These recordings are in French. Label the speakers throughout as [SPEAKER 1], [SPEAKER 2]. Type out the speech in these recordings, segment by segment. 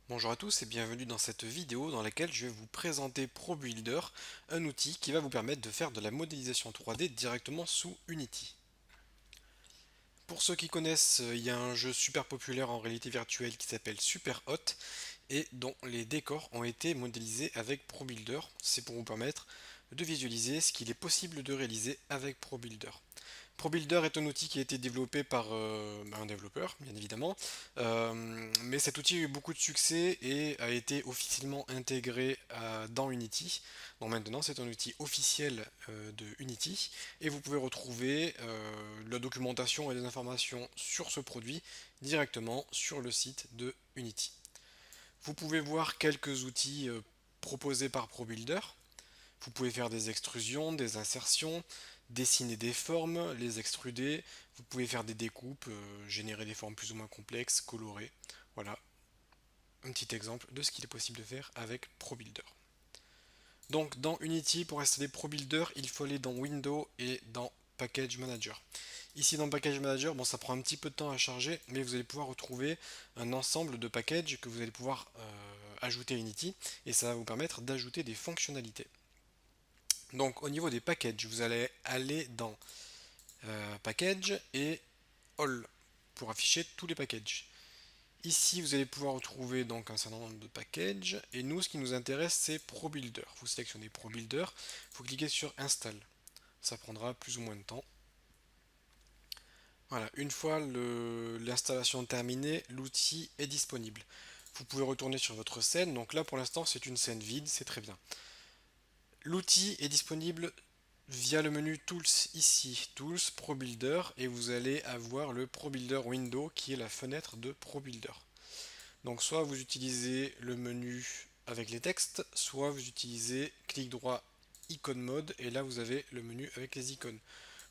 [SPEAKER 1] Bonjour à tous et bienvenue dans cette vidéo dans laquelle je vais vous présenter ProBuilder, un outil qui va vous permettre de faire de la modélisation 3D directement sous Unity. Pour ceux qui connaissent, il y a un jeu super populaire en réalité virtuelle qui s'appelle Superhot et dont les décors ont été modélisés avec ProBuilder. C'est pour vous permettre de visualiser ce qu'il est possible de réaliser avec ProBuilder. ProBuilder est un outil qui a été développé par un développeur, bien évidemment, mais cet outil a eu beaucoup de succès et a été officiellement intégré dans Unity. Donc maintenant, c'est un outil officiel de Unity et vous pouvez retrouver la documentation et les informations sur ce produit directement sur le site de Unity. Vous pouvez voir quelques outils proposés par ProBuilder. Vous pouvez faire des extrusions, des insertions, dessiner des formes, les extruder. Vous pouvez faire des découpes, générer des formes plus ou moins complexes, colorées. Voilà un petit exemple de ce qu'il est possible de faire avec ProBuilder. Donc dans Unity, pour installer ProBuilder, il faut aller dans Windows et dans Package Manager. Ici dans Package Manager, bon, ça prend un petit peu de temps à charger, mais vous allez pouvoir retrouver un ensemble de packages que vous allez pouvoir ajouter à Unity et ça va vous permettre d'ajouter des fonctionnalités. Donc au niveau des packages, vous allez aller dans Package et All pour afficher tous les packages. Ici, vous allez pouvoir retrouver donc un certain nombre de packages et nous, ce qui nous intéresse, c'est ProBuilder. Vous sélectionnez ProBuilder, il faut cliquer sur Install. Ça prendra plus ou moins de temps. Voilà, une fois l'installation terminée, l'outil est disponible. Vous pouvez retourner sur votre scène. Donc là, pour l'instant, c'est une scène vide, c'est très bien. L'outil est disponible via le menu Tools ici, Tools, ProBuilder, et vous allez avoir le ProBuilder Window qui est la fenêtre de ProBuilder. Donc soit vous utilisez le menu avec les textes, soit vous utilisez clic droit icône mode, et là vous avez le menu avec les icônes.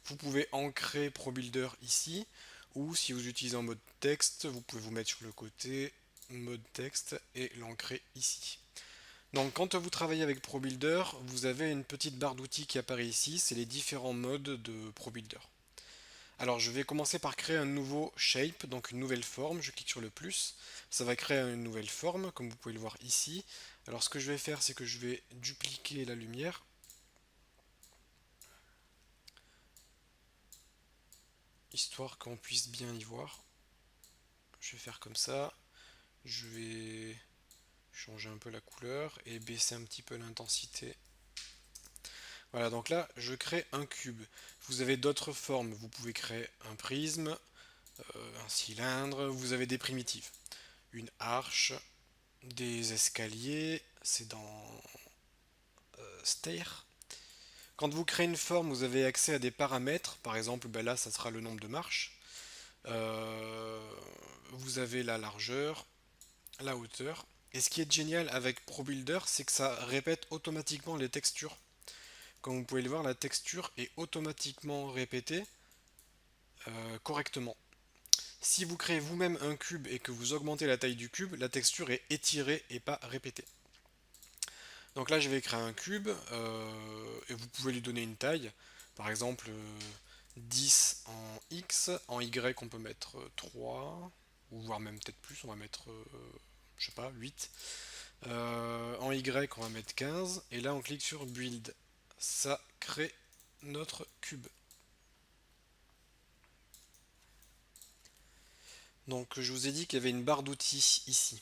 [SPEAKER 1] Vous pouvez ancrer ProBuilder ici, ou si vous utilisez en mode texte, vous pouvez vous mettre sur le côté, mode texte, et l'ancrer ici. Donc quand vous travaillez avec ProBuilder, vous avez une petite barre d'outils qui apparaît ici, c'est les différents modes de ProBuilder. Alors je vais commencer par créer un nouveau shape, donc une nouvelle forme, je clique sur le plus, ça va créer une nouvelle forme, comme vous pouvez le voir ici. Alors ce que je vais faire, c'est que je vais dupliquer la lumière, histoire qu'on puisse bien y voir. Je vais faire comme ça, je vais changer un peu la couleur et baisser un petit peu l'intensité. Voilà, donc là, je crée un cube. Vous avez d'autres formes. Vous pouvez créer un prisme, un cylindre. Vous avez des primitives. Une arche, des escaliers. C'est dans Stair. Quand vous créez une forme, vous avez accès à des paramètres. Par exemple, ben là, ça sera le nombre de marches. Euh, vous avez la largeur, la hauteur. Et ce qui est génial avec ProBuilder, c'est que ça répète automatiquement les textures. Comme vous pouvez le voir, la texture est automatiquement répétée correctement. Si vous créez vous-même un cube et que vous augmentez la taille du cube, la texture est étirée et pas répétée. Donc là, je vais créer un cube et vous pouvez lui donner une taille. Par exemple, 10 en X, en Y, on peut mettre 3, ou voire même peut-être plus, on va mettre, je sais pas, 8. En Y, on va mettre 15, et là, on clique sur Build. Ça crée notre cube. Donc je vous ai dit qu'il y avait une barre d'outils ici.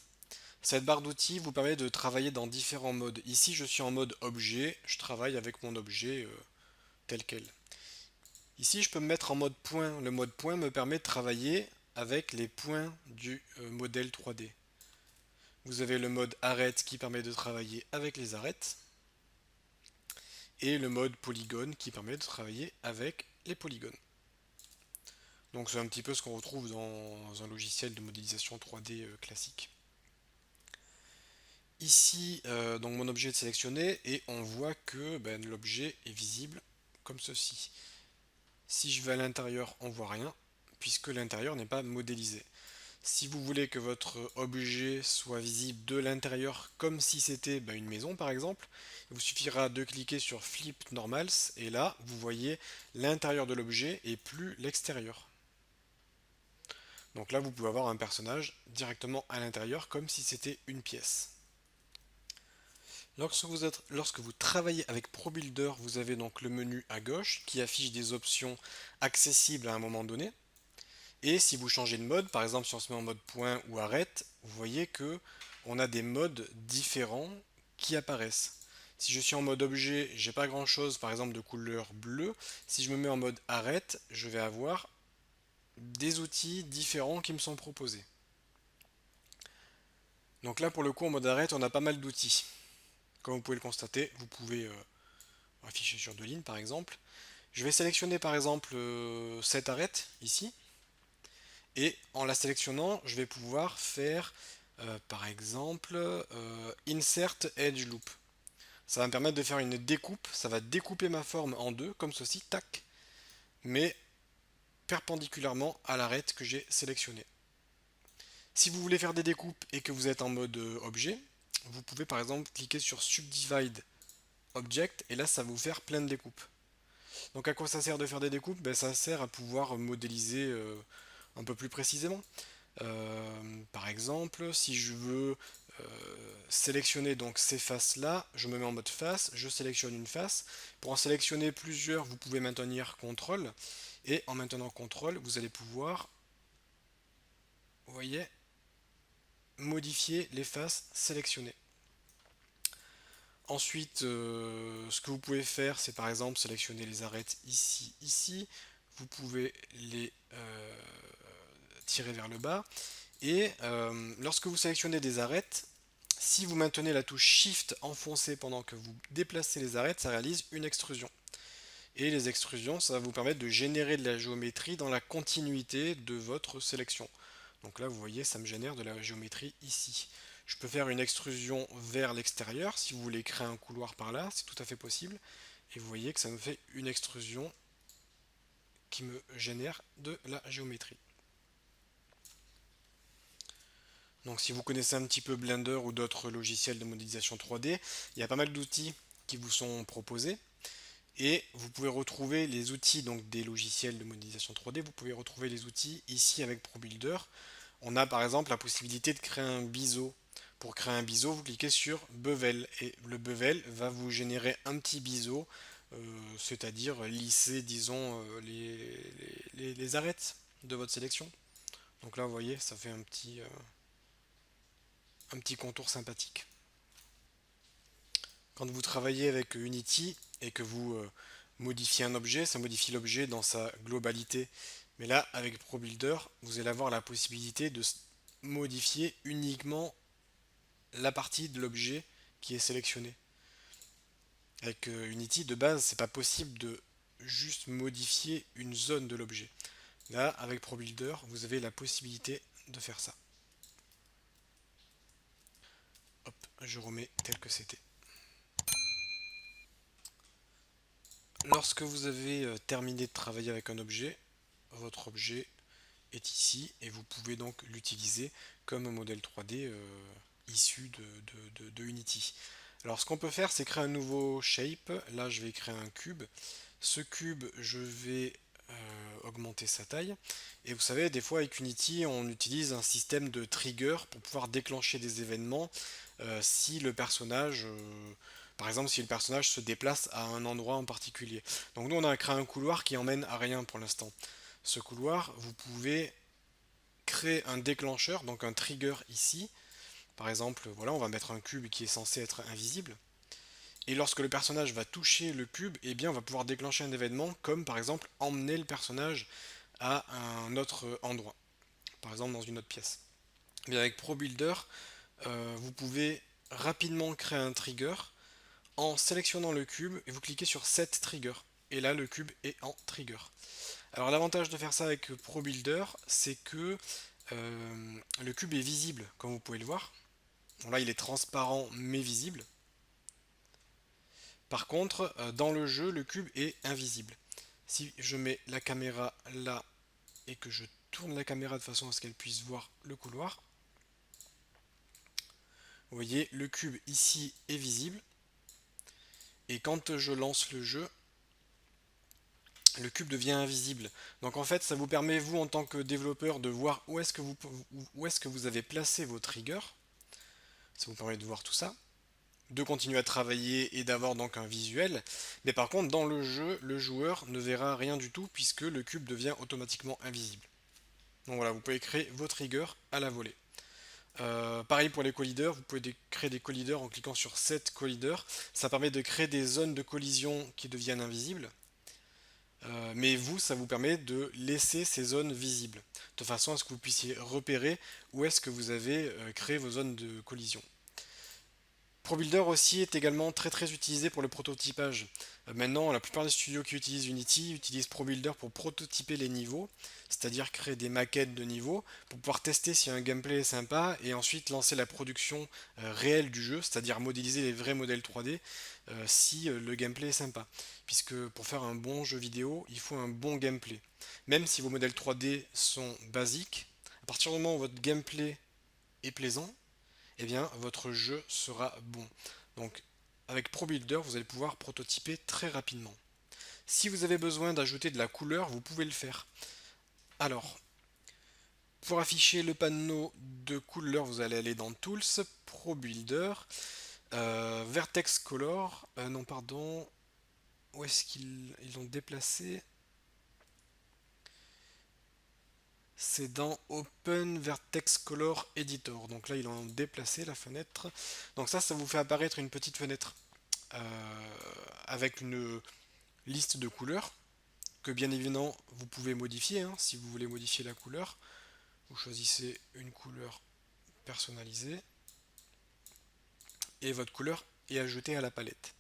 [SPEAKER 1] Cette barre d'outils vous permet de travailler dans différents modes. Ici je suis en mode objet, je travaille avec mon objet tel quel. Ici je peux me mettre en mode point. Le mode point me permet de travailler avec les points du modèle 3D. Vous avez le mode arête qui permet de travailler avec les arêtes. Et le mode polygone qui permet de travailler avec les polygones. Donc c'est un petit peu ce qu'on retrouve dans un logiciel de modélisation 3D classique. Ici, donc mon objet est sélectionné et on voit que ben, l'objet est visible comme ceci. Si je vais à l'intérieur, on voit rien puisque l'intérieur n'est pas modélisé. Si vous voulez que votre objet soit visible de l'intérieur comme si c'était ben, une maison par exemple, il vous suffira de cliquer sur Flip Normals et là vous voyez l'intérieur de l'objet et plus l'extérieur. Donc là, vous pouvez avoir un personnage directement à l'intérieur, comme si c'était une pièce. Lorsque vous travaillez avec ProBuilder, vous avez donc le menu à gauche qui affiche des options accessibles à un moment donné. Et si vous changez de mode, par exemple si on se met en mode point ou arrête, vous voyez que on a des modes différents qui apparaissent. Si je suis en mode objet, j'ai pas grand chose par exemple de couleur bleue. Si je me mets en mode arrête, je vais avoir des outils différents qui me sont proposés. Donc là pour le coup en mode arrête, on a pas mal d'outils. Comme vous pouvez le constater, vous pouvez afficher sur 2 lignes par exemple. Je vais sélectionner par exemple cette arête ici. Et en la sélectionnant, je vais pouvoir faire par exemple Insert Edge Loop. Ça va me permettre de faire une découpe, ça va découper ma forme en deux, comme ceci, tac, mais perpendiculairement à l'arête que j'ai sélectionnée. Si vous voulez faire des découpes et que vous êtes en mode objet, vous pouvez par exemple cliquer sur Subdivide Object et là ça va vous faire plein de découpes. Donc à quoi ça sert de faire des découpes? Ben, ça sert à pouvoir modéliser un peu plus précisément. Par exemple, si je veux sélectionner donc ces faces là, je me mets en mode face, je sélectionne une face. Pour en sélectionner plusieurs, vous pouvez maintenir CTRL et en maintenant CTRL, vous allez pouvoir, vous voyez, modifier les faces sélectionnées. Ensuite, ce que vous pouvez faire, c'est par exemple sélectionner les arêtes ici, ici. Vous pouvez les tirer vers le bas. Et lorsque vous sélectionnez des arêtes, si vous maintenez la touche Shift enfoncée pendant que vous déplacez les arêtes, ça réalise une extrusion. Et les extrusions, ça va vous permettre de générer de la géométrie dans la continuité de votre sélection. Donc là, vous voyez, ça me génère de la géométrie ici. Je peux faire une extrusion vers l'extérieur. Si vous voulez créer un couloir par là, c'est tout à fait possible. Et vous voyez que ça me fait une extrusion qui me génère de la géométrie. Donc si vous connaissez un petit peu Blender ou d'autres logiciels de modélisation 3D, il y a pas mal d'outils qui vous sont proposés. Et vous pouvez retrouver les outils donc des logiciels de modélisation 3D, vous pouvez retrouver les outils ici avec ProBuilder. On a par exemple la possibilité de créer un biseau. Pour créer un biseau, vous cliquez sur Bevel et le Bevel va vous générer un petit biseau, c'est-à-dire lisser, disons, les arêtes de votre sélection. Donc là, vous voyez, ça fait un petit contour sympathique. Quand vous travaillez avec Unity et que vous modifiez un objet, ça modifie l'objet dans sa globalité. Mais là, avec ProBuilder, vous allez avoir la possibilité de modifier uniquement la partie de l'objet qui est sélectionnée. Avec Unity, de base, c'est pas possible de juste modifier une zone de l'objet. Là, avec ProBuilder, vous avez la possibilité de faire ça. Hop, je remets tel que c'était. Lorsque vous avez terminé de travailler avec un objet, votre objet est ici et vous pouvez donc l'utiliser comme un modèle 3D issu de Unity. Alors ce qu'on peut faire, c'est créer un nouveau shape. Là, je vais créer un cube. Ce cube, je vais augmenter sa taille. Et vous savez, des fois avec Unity, on utilise un système de trigger pour pouvoir déclencher des événements si le personnage, par exemple, si le personnage se déplace à un endroit en particulier. Donc nous, on a créé un couloir qui emmène à rien pour l'instant. Ce couloir, vous pouvez créer un déclencheur, donc un trigger ici. Par exemple, voilà, on va mettre un cube qui est censé être invisible. Et lorsque le personnage va toucher le cube, eh bien, on va pouvoir déclencher un événement comme par exemple emmener le personnage à un autre endroit, par exemple dans une autre pièce. Mais avec ProBuilder, vous pouvez rapidement créer un trigger en sélectionnant le cube et vous cliquez sur Set Trigger. Et là, le cube est en trigger. Alors l'avantage de faire ça avec ProBuilder, c'est que le cube est visible, comme vous pouvez le voir. Bon, là, il est transparent mais visible. Par contre, dans le jeu, le cube est invisible. Si je mets la caméra là et que je tourne la caméra de façon à ce qu'elle puisse voir le couloir, vous voyez, le cube ici est visible. Et quand je lance le jeu, le cube devient invisible. Donc en fait, ça vous permet, vous, en tant que développeur, de voir où est-ce que vous avez placé vos triggers. Ça vous permet de voir tout ça, de continuer à travailler et d'avoir donc un visuel. Mais par contre, dans le jeu, le joueur ne verra rien du tout puisque le cube devient automatiquement invisible. Donc voilà, vous pouvez créer vos triggers à la volée. Pareil pour les colliders, vous pouvez créer des colliders en cliquant sur Set Collider. Ça permet de créer des zones de collision qui deviennent invisibles. Mais vous, ça vous permet de laisser ces zones visibles, de façon à ce que vous puissiez repérer où est-ce que vous avez créé vos zones de collision. ProBuilder aussi est également très très utilisé pour le prototypage. Maintenant, la plupart des studios qui utilisent Unity utilisent ProBuilder pour prototyper les niveaux, c'est-à-dire créer des maquettes de niveaux pour pouvoir tester si un gameplay est sympa et ensuite lancer la production réelle du jeu, c'est-à-dire modéliser les vrais modèles 3D si le gameplay est sympa. Puisque pour faire un bon jeu vidéo, il faut un bon gameplay. Même si vos modèles 3D sont basiques, à partir du moment où votre gameplay est plaisant, eh bien votre jeu sera bon. Donc avec ProBuilder, vous allez pouvoir prototyper très rapidement. Si vous avez besoin d'ajouter de la couleur, vous pouvez le faire. Alors, pour afficher le panneau de couleur, vous allez aller dans Tools, ProBuilder, Vertex Color, non pardon, où est-ce qu'ils l'ont déplacé? C'est dans Open Vertex Color Editor. Donc là, ils ont déplacé la fenêtre. Donc ça vous fait apparaître une petite fenêtre avec une liste de couleurs que bien évidemment vous pouvez modifier hein, si vous voulez modifier la couleur. Vous choisissez une couleur personnalisée et votre couleur est ajoutée à la palette.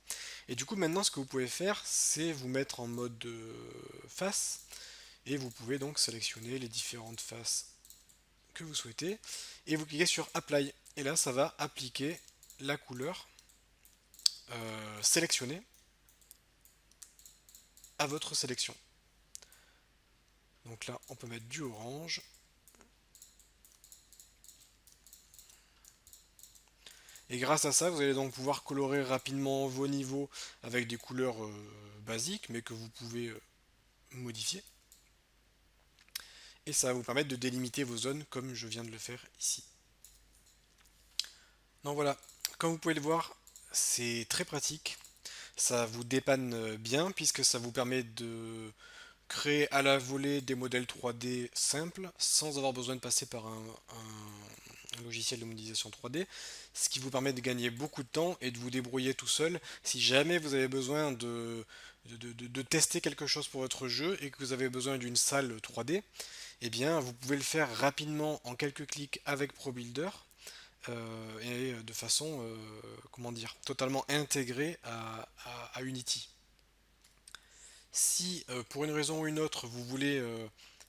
[SPEAKER 1] Et du coup maintenant ce que vous pouvez faire c'est vous mettre en mode face et vous pouvez donc sélectionner les différentes faces que vous souhaitez et vous cliquez sur Apply et là ça va appliquer la couleur sélectionnée à votre sélection. Donc là on peut mettre du orange. Et grâce à ça, vous allez donc pouvoir colorer rapidement vos niveaux avec des couleurs basiques, mais que vous pouvez modifier. Et ça va vous permettre de délimiter vos zones comme je viens de le faire ici. Donc voilà, comme vous pouvez le voir, c'est très pratique. Ça vous dépanne bien puisque ça vous permet de créer à la volée des modèles 3D simples sans avoir besoin de passer par un logiciel de modélisation 3D, ce qui vous permet de gagner beaucoup de temps et de vous débrouiller tout seul si jamais vous avez besoin de tester quelque chose pour votre jeu et que vous avez besoin d'une salle 3D, eh bien vous pouvez le faire rapidement en quelques clics avec ProBuilder et de façon comment dire, totalement intégrée à Unity. Si pour une raison ou une autre vous voulez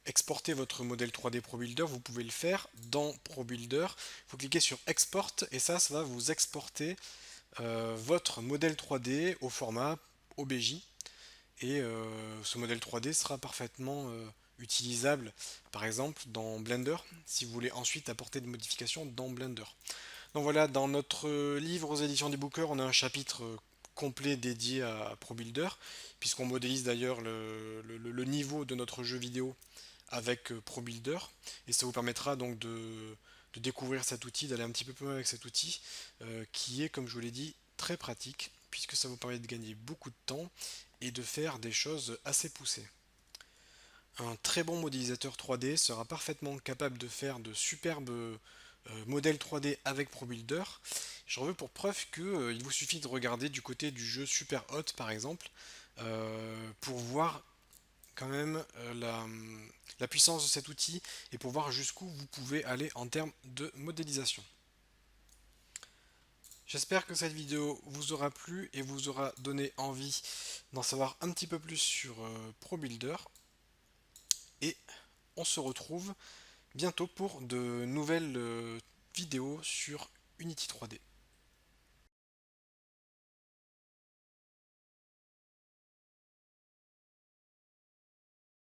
[SPEAKER 1] exporter votre modèle 3D ProBuilder, vous pouvez le faire dans ProBuilder. Vous cliquez sur Export et ça va vous exporter votre modèle 3D au format OBJ. Et ce modèle 3D sera parfaitement utilisable par exemple dans Blender si vous voulez ensuite apporter des modifications dans Blender. Donc voilà, dans notre livre aux éditions des Bookers, on a un chapitre complet dédié à ProBuilder, puisqu'on modélise d'ailleurs le niveau de notre jeu vidéo avec ProBuilder, et ça vous permettra donc de découvrir cet outil, d'aller un petit peu plus loin avec cet outil, qui est, comme je vous l'ai dit, très pratique, puisque ça vous permet de gagner beaucoup de temps et de faire des choses assez poussées. Un très bon modélisateur 3D sera parfaitement capable de faire de superbes modèles 3D avec ProBuilder. J'en veux pour preuve que il vous suffit de regarder du côté du jeu Super Hot par exemple pour voir quand même la puissance de cet outil et pour voir jusqu'où vous pouvez aller en termes de modélisation. J'espère que cette vidéo vous aura plu et vous aura donné envie d'en savoir un petit peu plus sur ProBuilder. Et on se retrouve bientôt pour de nouvelles vidéos sur Unity 3D.